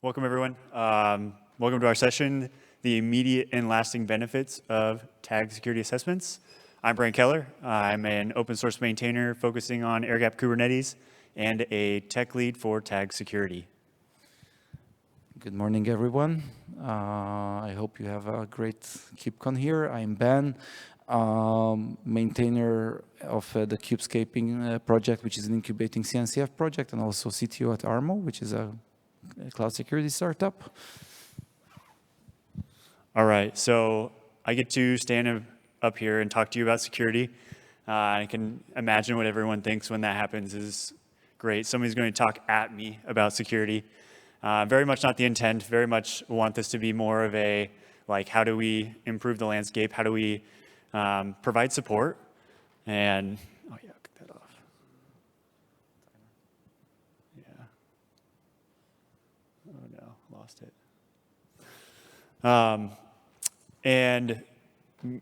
Welcome, everyone. Welcome to our session, the immediate and lasting benefits of tag security assessments. I'm Brandt Keller. I'm an open source maintainer focusing on air-gapped Kubernetes and a tech lead for tag security. Good morning, everyone. I hope you have a great KubeCon here. I'm Ben, maintainer of the Kubescaping project, which is an incubating CNCF project, and also CTO at ARMO, which is a cloud security startup. All right, so I get to stand up here and talk to you about security. I can imagine what everyone thinks when that happens is great. Somebody's going to talk at me about security. Very much not the intent, very much want this to be more of a, like, how do we improve the landscape? How do we provide support? And, oh yeah, cut that off. Yeah. Oh no, lost it. And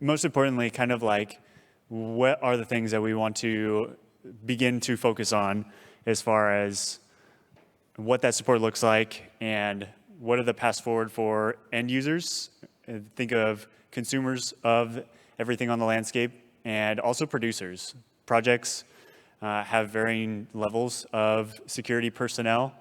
most importantly, kind of like, what are the things that we want to begin to focus on as far as what that support looks like and what are the paths forward for end users? Think of consumers of everything on the landscape and also producers. Projects have varying levels of security personnel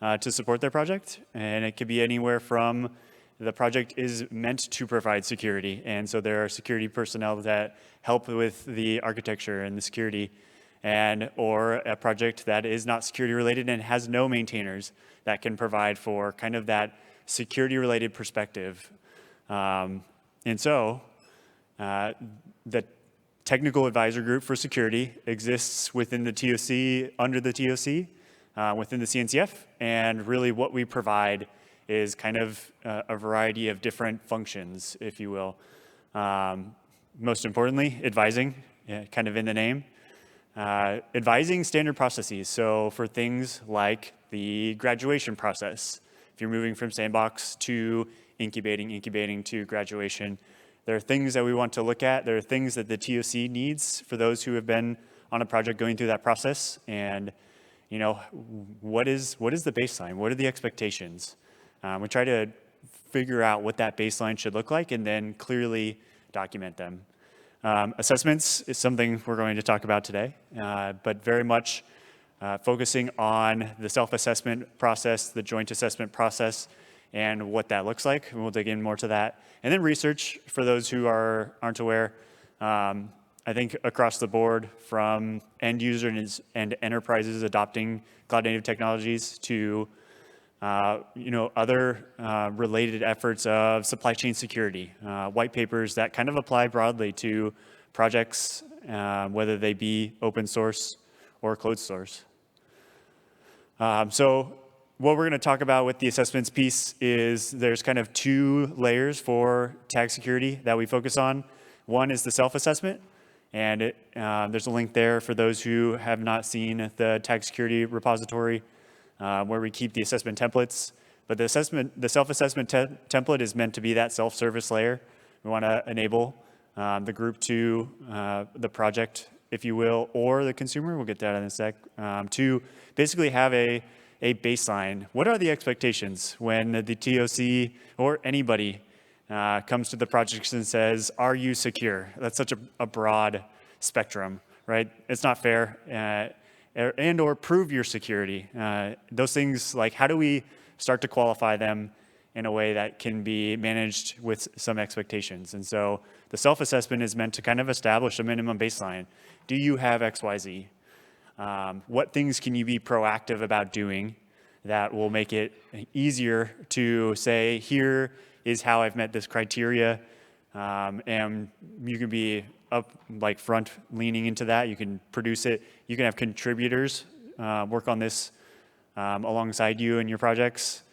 to support their project, and it could be anywhere from the project is meant to provide security, and so there are security personnel that help with the architecture and the security, and or a project that is not security related and has no maintainers that can provide for kind of that security related perspective. And so the technical advisor group for security exists within the TOC, under the TOC, within the CNCF, and really what we provide is kind of a variety of different functions, if you will. Most importantly, advising, kind of in the name. Advising standard processes, so for things like the graduation process, if you're moving from sandbox to incubating to graduation, there are things that we want to look at. There are things that the TOC needs for those who have been on a project going through that process. And, you know, what is the baseline? What are the expectations? We try to figure out what that baseline should look like and then clearly document them. Assessments is something we're going to talk about today, but very much focusing on the self-assessment process, the joint assessment process, and what that looks like. And we'll dig in more to that. And then research, for those who aren't aware, I think across the board, from end users and enterprises adopting cloud-native technologies to other related efforts of supply chain security, white papers that kind of apply broadly to projects, whether they be open source or closed source. So what we're going to talk about with the assessments piece is there's kind of two layers for tag security that we focus on. One is the self-assessment, and there's a link there for those who have not seen the tag security repository, where we keep the assessment templates. But the self-assessment template is meant to be that self-service layer. We want to enable the group to the project, if you will, or the consumer, we'll get that in a sec, to basically have a baseline. What are the expectations when the TOC or anybody comes to the project and says, are you secure? That's such a broad spectrum, right? It's not fair. And or prove your security. Those things, like, how do we start to qualify them in a way that can be managed with some expectations? And so the self-assessment is meant to kind of establish a minimum baseline. Do you have XYZ? What things can you be proactive about doing that will make it easier to say, here is how I've met this criteria, and you can be up, like, front leaning into that. You can produce it. You can have contributors work on this alongside you in your projects.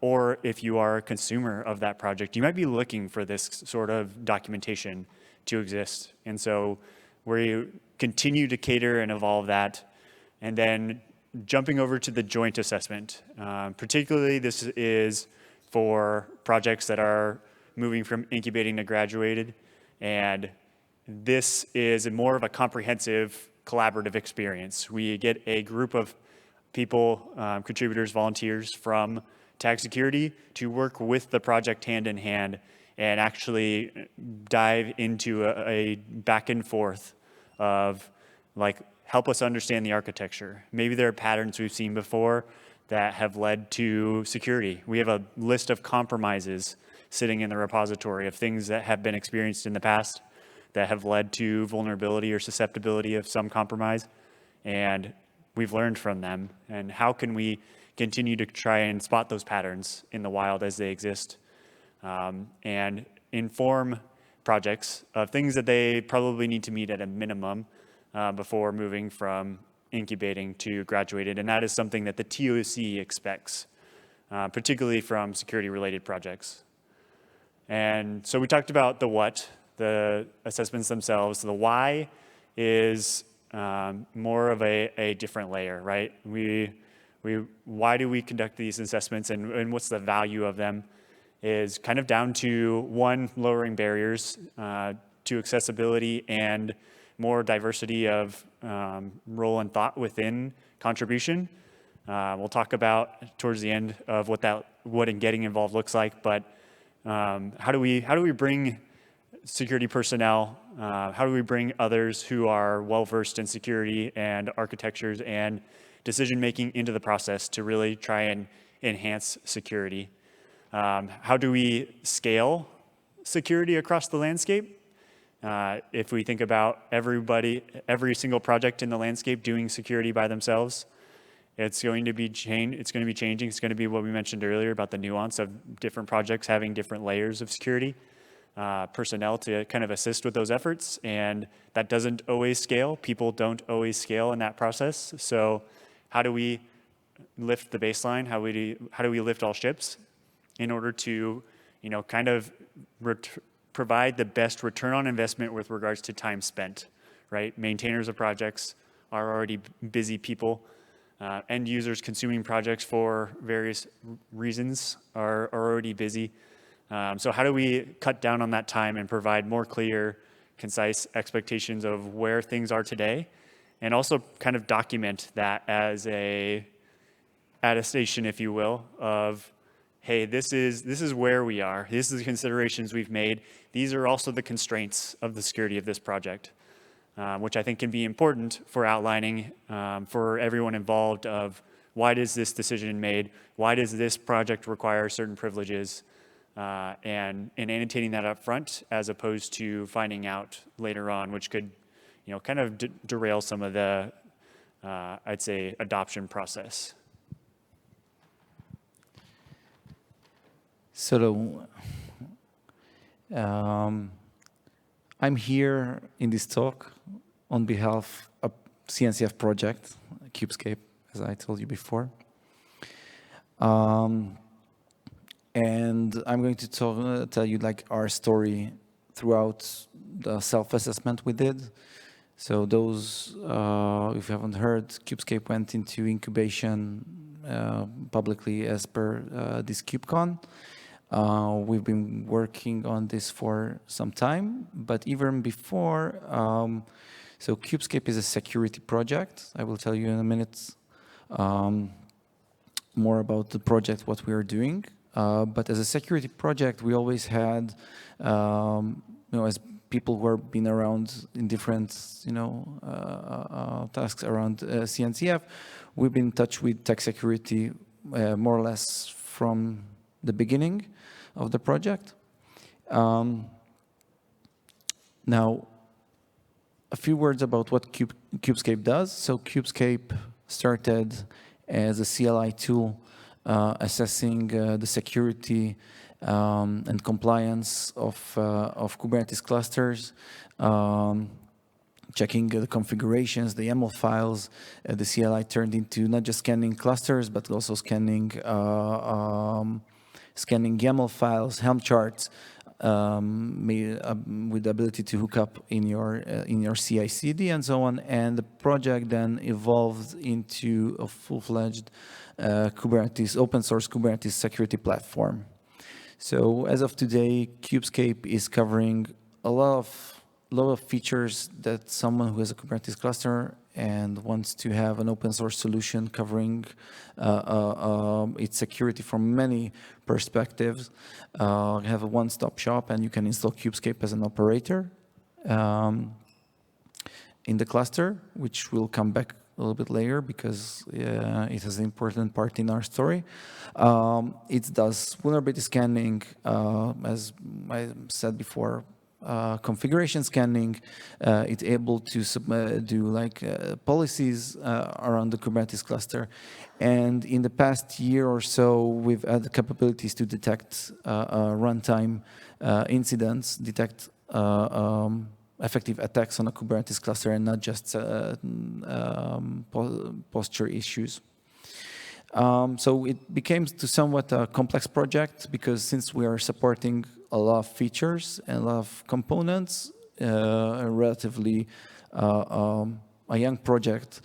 Or if you are a consumer of that project, you might be looking for this sort of documentation to exist. And so we continue to cater and evolve that. And then jumping over to the joint assessment. Particularly, this is for projects that are moving from incubating to graduated. And this is more of a comprehensive collaborative experience. We get a group of people, contributors, volunteers from tag security to work with the project hand in hand and actually dive into a back and forth of like, help us understand the architecture. Maybe there are patterns we've seen before that have led to security. We have a list of compromises sitting in the repository of things that have been experienced in the past that have led to vulnerability or susceptibility of some compromise. And we've learned from them. And how can we continue to try and spot those patterns in the wild as they exist, and inform projects of things that they probably need to meet at a minimum before moving from incubating to graduated. And that is something that the TOC expects, particularly from security-related projects. And so we talked about the what, the assessments themselves. The why is more of a different layer, right? Why do we conduct these assessments, and what's the value of them is kind of down to, one, lowering barriers to accessibility and more diversity of role and thought within contribution. We'll talk about towards the end of what in getting involved looks like, but how do we bring security personnel, how do we bring others who are well-versed in security and architectures and decision-making into the process to really try and enhance security? How do we scale security across the landscape? If we think about every single project in the landscape doing security by themselves, it's going to be changing. It's going to be what we mentioned earlier about the nuance of different projects having different layers of security personnel to kind of assist with those efforts, and that doesn't always scale. People don't always scale in that process. So how do we lift the baseline? How do we lift all ships in order to, kind of provide the best return on investment with regards to time spent, right? Maintainers of projects are already busy people. End users consuming projects for various reasons are already busy. So how do we cut down on that time and provide more clear, concise expectations of where things are today, and also kind of document that as a attestation, if you will, of, hey, this is where we are. This is the considerations we've made. These are also the constraints of the security of this project, which I think can be important for outlining for everyone involved of why is this decision made? Why does this project require certain privileges? And annotating that up front as opposed to finding out later on, which could, kind of derail some of the, I'd say, adoption process. So I'm here in this talk on behalf of CNCF project, CubeScape, as I told you before. And I'm going to tell you like our story throughout the self-assessment we did. So those, if you haven't heard, CubeScape went into incubation publicly as per this KubeCon. We've been working on this for some time, but even before, so CubeScape is a security project. I will tell you in a minute more about the project, what we are doing. But as a security project, we always had, as people who have been around in different, tasks around CNCF, we've been in touch with tech security more or less from the beginning of the project. Now, a few words about what CubeScape does. So CubeScape started as a CLI tool assessing the security and compliance of Kubernetes clusters, checking the configurations, the YAML files. The CLI turned into not just scanning clusters, but also scanning YAML files, Helm charts, with the ability to hook up in your CI/CD and so on. And the project then evolved into a full-fledged Kubernetes, open source Kubernetes security platform. So as of today, CubeScape is covering a lot of features that someone who has a Kubernetes cluster and wants to have an open source solution covering its security from many perspectives, have a one-stop shop, and you can install Kubescape as an operator in the cluster, which will come back a little bit later because it has an important part in our story. It does vulnerability scanning, as I said before, configuration scanning. It's able to do like policies around the Kubernetes cluster. And in the past year or so, we've had the capabilities to detect runtime incidents, detect effective attacks on a Kubernetes cluster and not just posture issues. So it became to somewhat a complex project because since we are supporting a lot of features and a lot of components, a relatively a young project,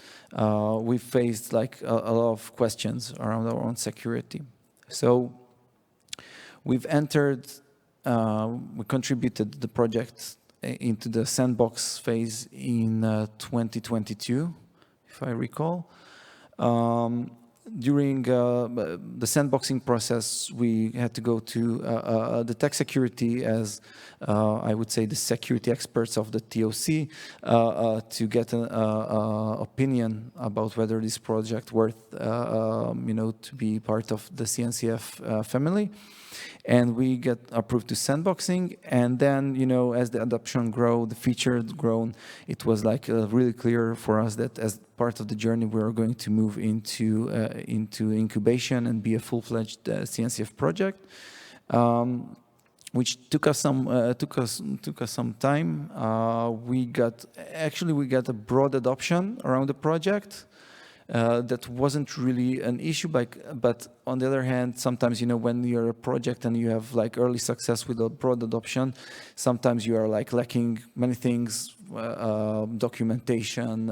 we faced like a lot of questions around our own security. So we've entered, we contributed the project into the sandbox phase in 2022, if I recall. During the sandboxing process, we had to go to the tech security as, I would say, the security experts of the TOC to get an opinion about whether this project worth, to be part of the CNCF family. And we get approved to sandboxing, and then, as the adoption grew, the feature grown, it was like really clear for us that as part of the journey, we are going to move into incubation and be a full-fledged CNCF project, which took us some time. We got a broad adoption around the project. That wasn't really an issue, but on the other hand, sometimes, when you're a project and you have like early success with a broad adoption, sometimes you are like lacking many things, documentation,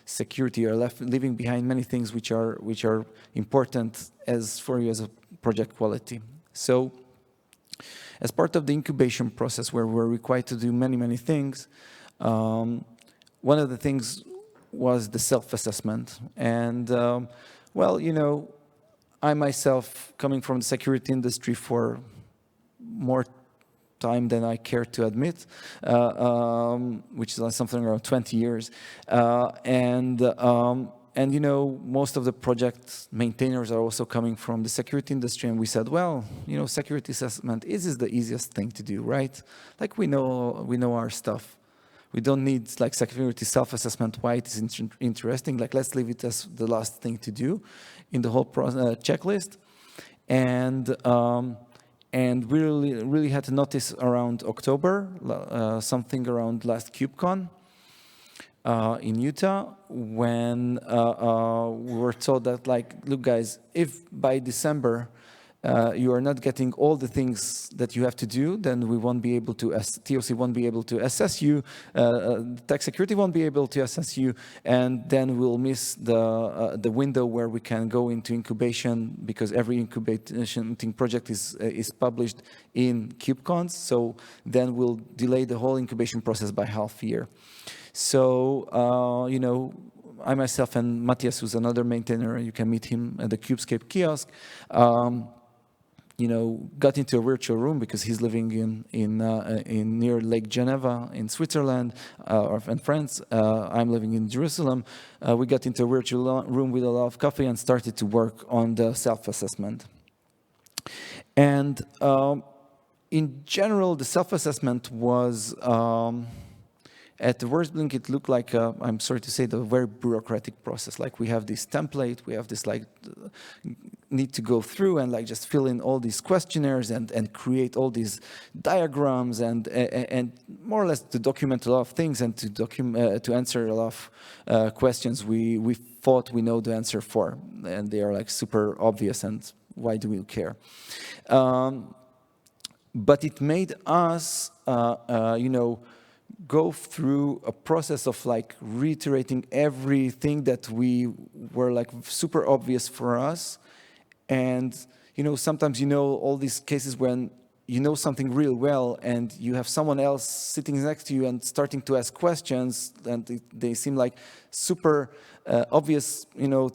security, you're leaving behind many things which are important for you as a project quality. So as part of the incubation process where we're required to do many things, one of the things was the self-assessment. And, I myself, coming from the security industry for more time than I care to admit, which is something around 20 years. And most of the project maintainers are also coming from the security industry. And we said, well, security assessment is the easiest thing to do, right? Like we know our stuff. We don't need like security self-assessment. Why it is interesting? Like let's leave it as the last thing to do in the whole checklist. And we really had to notice around October, something around last KubeCon in Utah, when we were told that like, look guys, if by December you are not getting all the things that you have to do, then we won't be able to, TOC won't be able to assess you, tech security won't be able to assess you, and then we'll miss the window where we can go into incubation because every incubation project is published in KubeCons, so then we'll delay the whole incubation process by half a year. So, I myself and Matthias, who's another maintainer, you can meet him at the Kubescape kiosk, got into a virtual room because he's living in near Lake Geneva in Switzerland, and France. I'm living in Jerusalem. We got into a virtual room with a lot of coffee and started to work on the self-assessment. And in general, the self-assessment was, at the first blink, it looked like, I'm sorry to say, the very bureaucratic process. Like we have this template, we have this like need to go through and like just fill in all these questionnaires and create all these diagrams and more or less to document a lot of things and to answer a lot of questions we thought we know the answer for, and they are like super obvious and why do we care? But it made us, go through a process of like reiterating everything that we were like super obvious for us. And, sometimes, all these cases when you know something real well and you have someone else sitting next to you and starting to ask questions, and they seem like super obvious,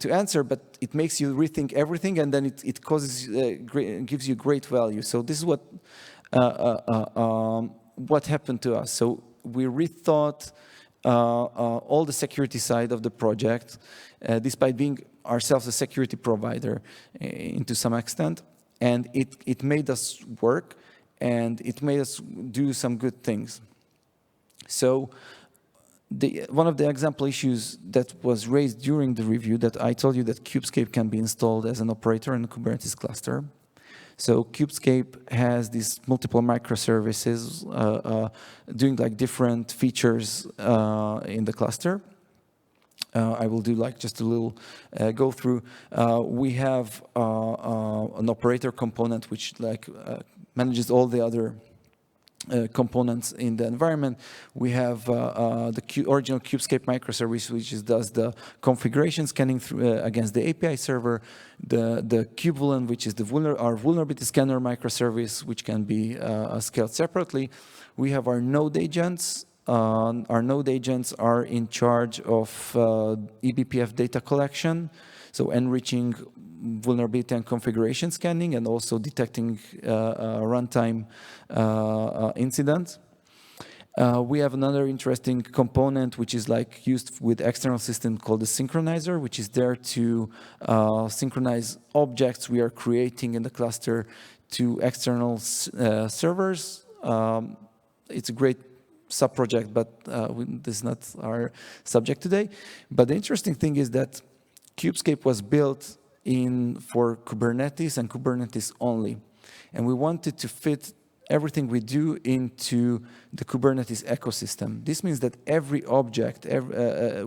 to answer, but it makes you rethink everything, and then it causes gives you great value. So this is what happened to us. So we rethought all the security side of the project, despite being ourselves a security provider to some extent. And it made us work, and it made us do some good things. So one of the example issues that was raised during the review, that I told you that Kubescape can be installed as an operator in a Kubernetes cluster. So Kubescape has these multiple microservices doing like different features in the cluster. I will do like just a little go through. We have an operator component which manages all the other components in the environment. We have the original Kubescape microservice, which does the configuration scanning through, against the API server. The KubeVulen, which is our vulnerability scanner microservice, which can be scaled separately. We have our node agents. Our node agents are in charge of eBPF data collection, so enriching vulnerability and configuration scanning, and also detecting runtime incidents. We have another interesting component which is used with external system called the synchronizer, which is there to synchronize objects we are creating in the cluster to external servers. It's a great sub-project, but this is not our subject today. But the interesting thing is that Kubescape was built for Kubernetes and Kubernetes only. And we wanted to fit everything we do into the Kubernetes ecosystem. This means that every object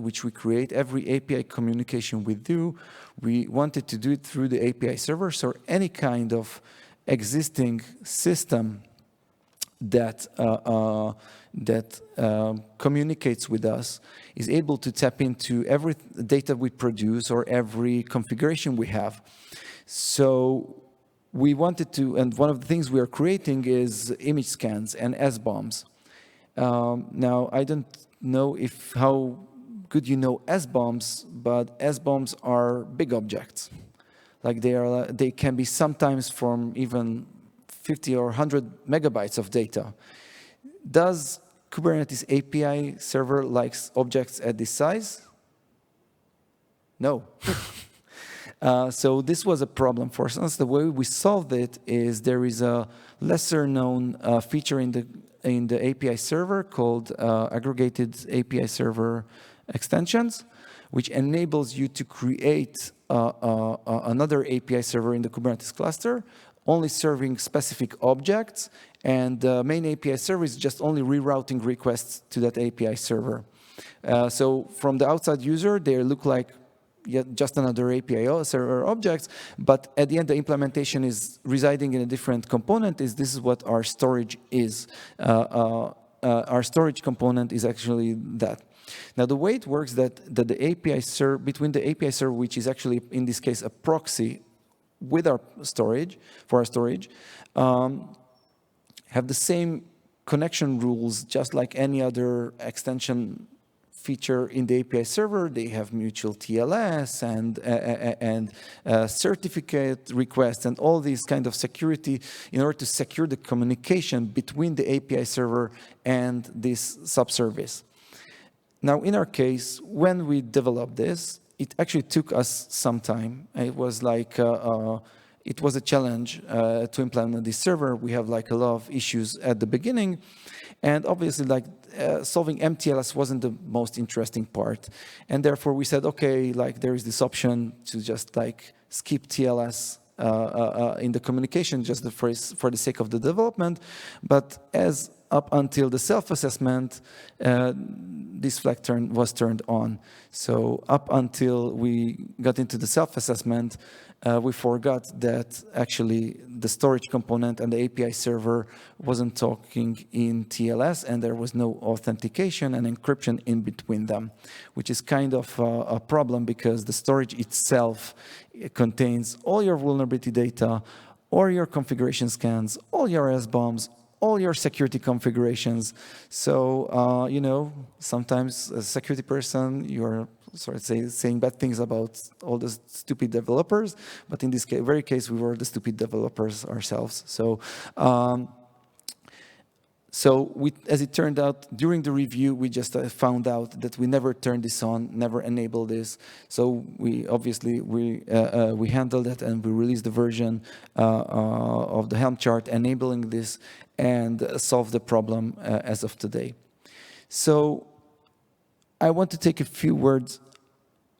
which we create, every API communication we do, we wanted to do it through the API server, so any kind of existing system that communicates with us is able to tap into every data we produce or every configuration we have. So we wanted to, and one of the things we are creating is image scans and S-bombs. Now, I don't know how good you know S-bombs, but S-bombs are big objects. They can be sometimes from even 50 or 100 megabytes of data. Does Kubernetes API server likes objects at this size? No. So this was a problem for us. The way we solved it is there is a lesser known feature in the API server called aggregated API server extensions, which enables you to create another API server in the Kubernetes cluster, only serving specific objects, and the main API server is just only rerouting requests to that API server. So from the outside user, they look like just another API server objects, but at the end, the implementation is residing in a different component. This is what our storage is. Our storage component is actually that. Now, the way it works that the API server, between the API server, which is actually, in this case, a proxy with our storage, for our storage, have the same connection rules just like any other extension feature in the API server. They have mutual TLS and certificate requests and all these kind of security in order to secure the communication between the API server and this subservice. Now, in our case, when we developed this, it actually took us some time. It was it was a challenge to implement this server. We have a lot of issues at the beginning, and obviously solving MTLS wasn't the most interesting part. And therefore we said, okay, there is this option to just skip TLS in the communication just for the sake of the development. But as up until the self-assessment, this flag was turned on. So up until we got into the self-assessment, we forgot that actually the storage component and the API server wasn't talking in TLS, and there was no authentication and encryption in between them, which is kind of a problem because the storage itself contains all your vulnerability data, all your configuration scans, all your SBOMs, all your security configurations. So, you know, sometimes as a security person, you're saying bad things about all the stupid developers, but in this very case, we were the stupid developers ourselves. So as it turned out, during the review, we just found out that we never turned this on, never enabled this. So we handled that, and we released the version of the Helm chart enabling this, and solved the problem as of today. So I want to take a few words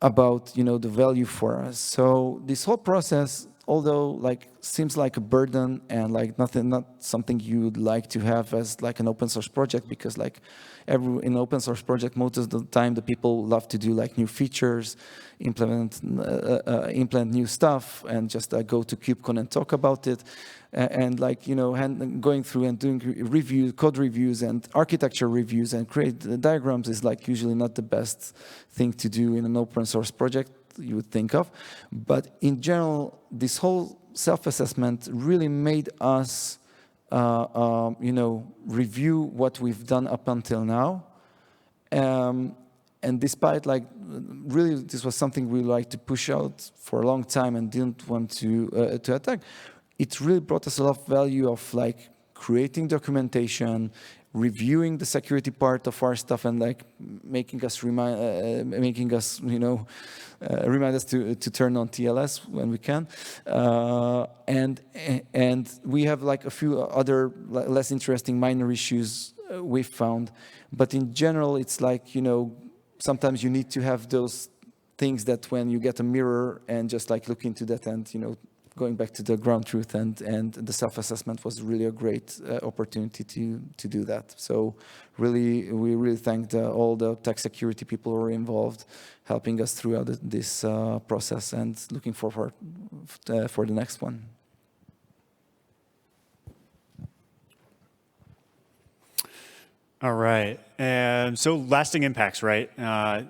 about, you know, the value for us. So this whole process, although like seems like a burden and like not something you would like to have as like an open source project, because like in open source project, most of the time the people love to do like new features, implement new stuff, and just go to KubeCon and talk about it. And like, you know, going through and doing code reviews and architecture reviews and create diagrams is like usually not the best thing to do in an open source project you would think of. But in general, this whole self-assessment really made us, you know, review what we've done up until now. And despite like, really, this was something we liked to push out for a long time and didn't want to attack. It really brought us a lot of value of like creating documentation, reviewing the security part of our stuff, and like making us remind us to turn on TLS when we can. And we have like a few other less interesting minor issues we found. But in general, it's like, you know, sometimes you need to have those things that when you get a mirror and just like look into that, and, you know, going back to the ground truth, and the self-assessment was really a great opportunity to do that. So really, we really thanked all the tech security people who were involved, helping us throughout this process, and looking forward for the next one. All right, and so lasting impacts, right?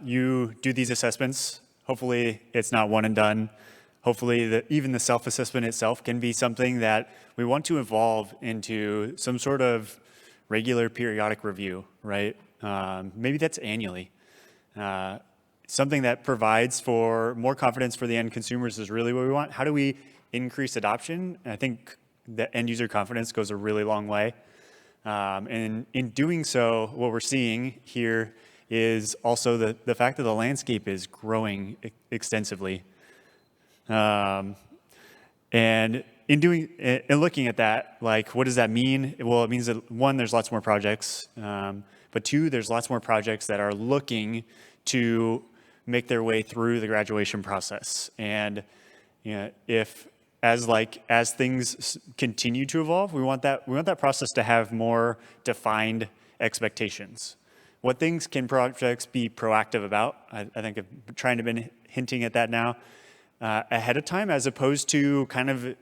You do these assessments. Hopefully it's not one and done. Hopefully even the self-assessment itself can be something that we want to evolve into some sort of regular periodic review, right? Maybe that's annually. Something that provides for more confidence for the end consumers is really what we want. How do we increase adoption? And I think the end user confidence goes a really long way. And in doing so, what we're seeing here is also the fact that the landscape is growing extensively. And in looking at that, like, what does that mean? Well, it means that one, there's lots more projects, but two, there's lots more projects that are looking to make their way through the graduation process. And, you know, as things continue to evolve, we want that process to have more defined expectations. What things can projects be proactive about? I think I've trying to been hinting at that now. Ahead of time, as opposed to kind of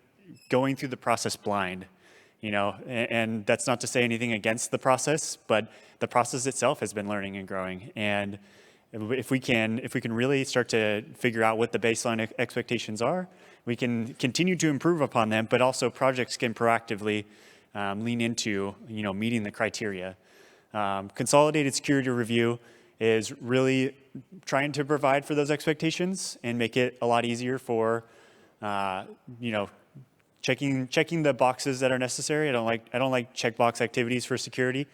going through the process blind, you know, and that's not to say anything against the process, but the process itself has been learning and growing. And if we can really start to figure out what the baseline expectations are, we can continue to improve upon them, but also projects can proactively lean into, you know, meeting the criteria. Consolidated security review is really trying to provide for those expectations and make it a lot easier for, you know, checking the boxes that are necessary. I don't like checkbox activities for security,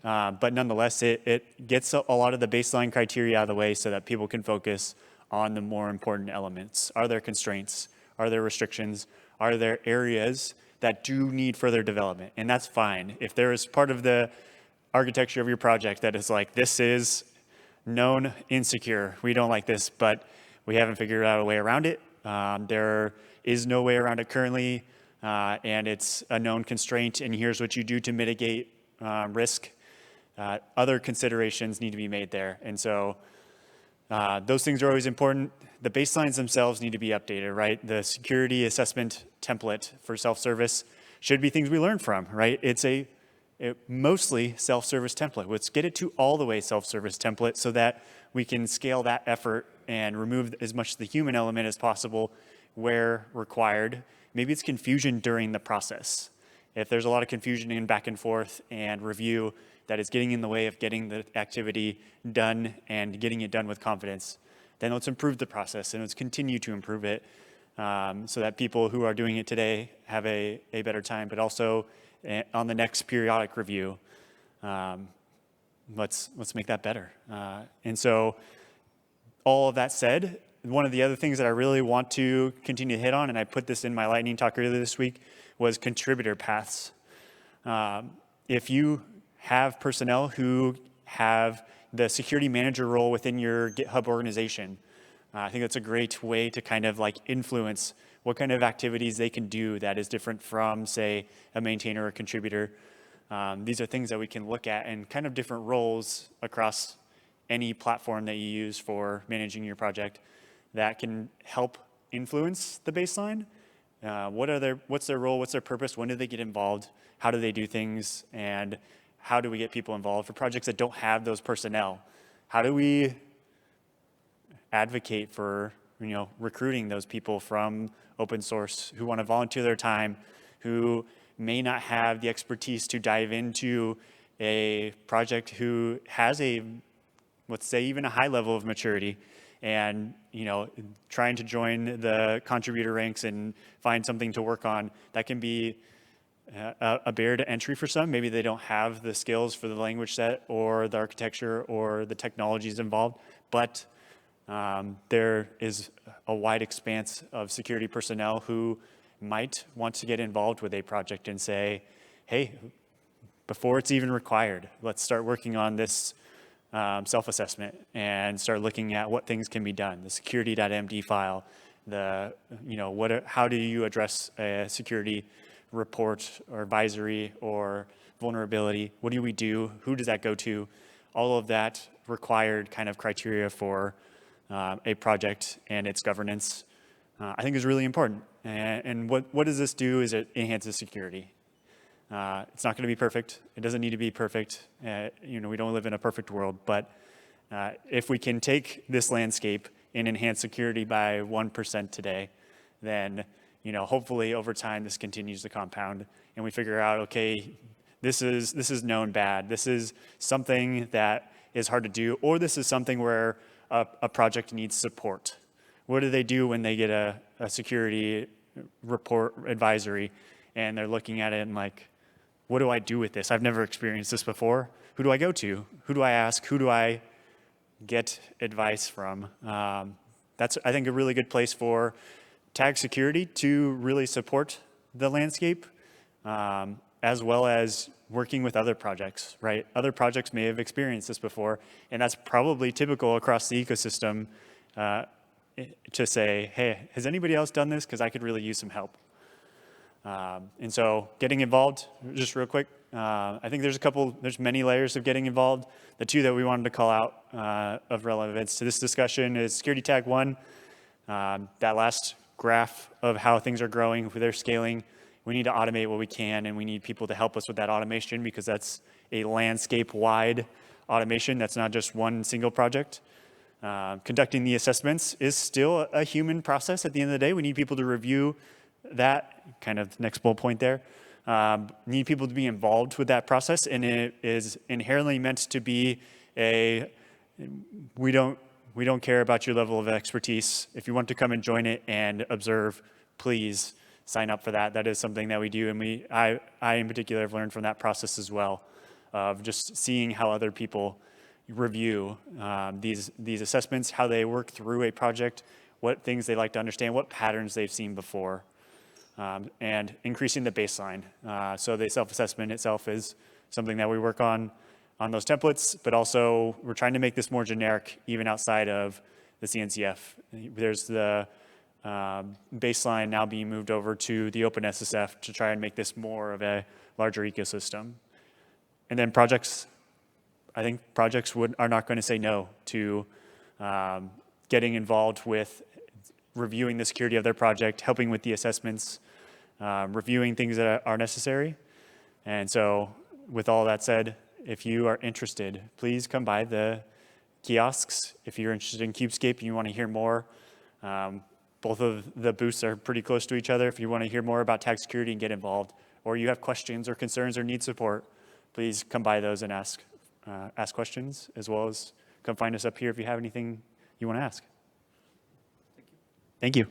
but nonetheless, it gets a lot of the baseline criteria out of the way so that people can focus on the more important elements. Are there constraints? Are there restrictions? Are there areas that do need further development? And that's fine. If there is part of the architecture of your project that is like, this is known insecure, we don't like this, but we haven't figured out a way around it. There is no way around it currently, and it's a known constraint, and here's what you do to mitigate risk. Other considerations need to be made there. And so those things are always important. The baselines themselves need to be updated, right? The security assessment template for self-service should be things we learn from, right? It's a mostly self-service template. Let's get it to all the way self-service template so that we can scale that effort and remove as much of the human element as possible where required, Maybe it's confusion during the process. If there's a lot of confusion and back and forth and review that is getting in the way of getting the activity done and getting it done with confidence, then let's improve the process and let's continue to improve it so that people who are doing it today have a better time, but also on the next periodic review, let's make that better. And so all of that said, one of the other things that I really want to continue to hit on, and I put this in my lightning talk earlier this week, was contributor paths. If you have personnel who have the security manager role within your GitHub organization, I think that's a great way to kind of like influence what kind of activities they can do that is different from, say, a maintainer or contributor. These are things that we can look at and kind of different roles across any platform that you use for managing your project that can help influence the baseline. What's their role? What's their purpose? When do they get involved? How do they do things? And how do we get people involved for projects that don't have those personnel? How do we advocate for recruiting those people from open source who want to volunteer their time, who may not have the expertise to dive into a project, who has let's say even a high level of maturity, and trying to join the contributor ranks and find something to work on that can be a barrier to entry for some. Maybe they don't have the skills for the language set or the architecture or the technologies involved, but there is a wide expanse of security personnel who might want to get involved with a project and say, hey, before it's even required, let's start working on this self-assessment and start looking at what things can be done. The security.md file, how do you address a security report or advisory or vulnerability? What do we do? Who does that go to? All of that required kind of criteria for a project and its governance, I think is really important. And what does this do is it enhances security. It's not going to be perfect. It doesn't need to be perfect. We don't live in a perfect world, but if we can take this landscape and enhance security by 1% today, then hopefully over time this continues to compound and we figure out, okay, this is known bad. This is something that is hard to do, or this is something where a project needs support. What do they do when they get a security report advisory and they're looking at it and like, what do I do with this? I've never experienced this before. Who do I go to? Who do I ask? Who do I get advice from? That's, I think, a really good place for tag security to really support the landscape, as well as working with other projects, right? Other projects may have experienced this before, and that's probably typical across the ecosystem to say, hey, has anybody else done this? Because I could really use some help. And so getting involved, just real quick, I think there's many layers of getting involved. The two that we wanted to call out of relevance to this discussion is security tag 1, that last graph of how things are growing, they're scaling. We need to automate what we can, and we need people to help us with that automation because that's a landscape-wide automation. That's not just one single project. Conducting the assessments is still a human process at the end of the day. We need people to review that, kind of the next bullet point there. Need people to be involved with that process, and it is inherently meant to be we don't care about your level of expertise. If you want to come and join it and observe, please sign up for that. That is something that we do, and I in particular have learned from that process as well, of just seeing how other people review these assessments, how they work through a project, what things they like to understand, what patterns they've seen before, and increasing the baseline. So the self-assessment itself is something that we work on those templates, but also we're trying to make this more generic even outside of the CNCF. There's the baseline now being moved over to the OpenSSF to try and make this more of a larger ecosystem. And then projects, I think projects are not going to say no to getting involved with reviewing the security of their project, helping with the assessments, reviewing things that are necessary. And so with all that said, if you are interested, please come by the kiosks. If you're interested in Kubescape and you want to hear more, both of the booths are pretty close to each other. If you want to hear more about tax security and get involved, or you have questions or concerns or need support, please come by those and ask questions, as well as come find us up here if you have anything you want to ask. Thank you.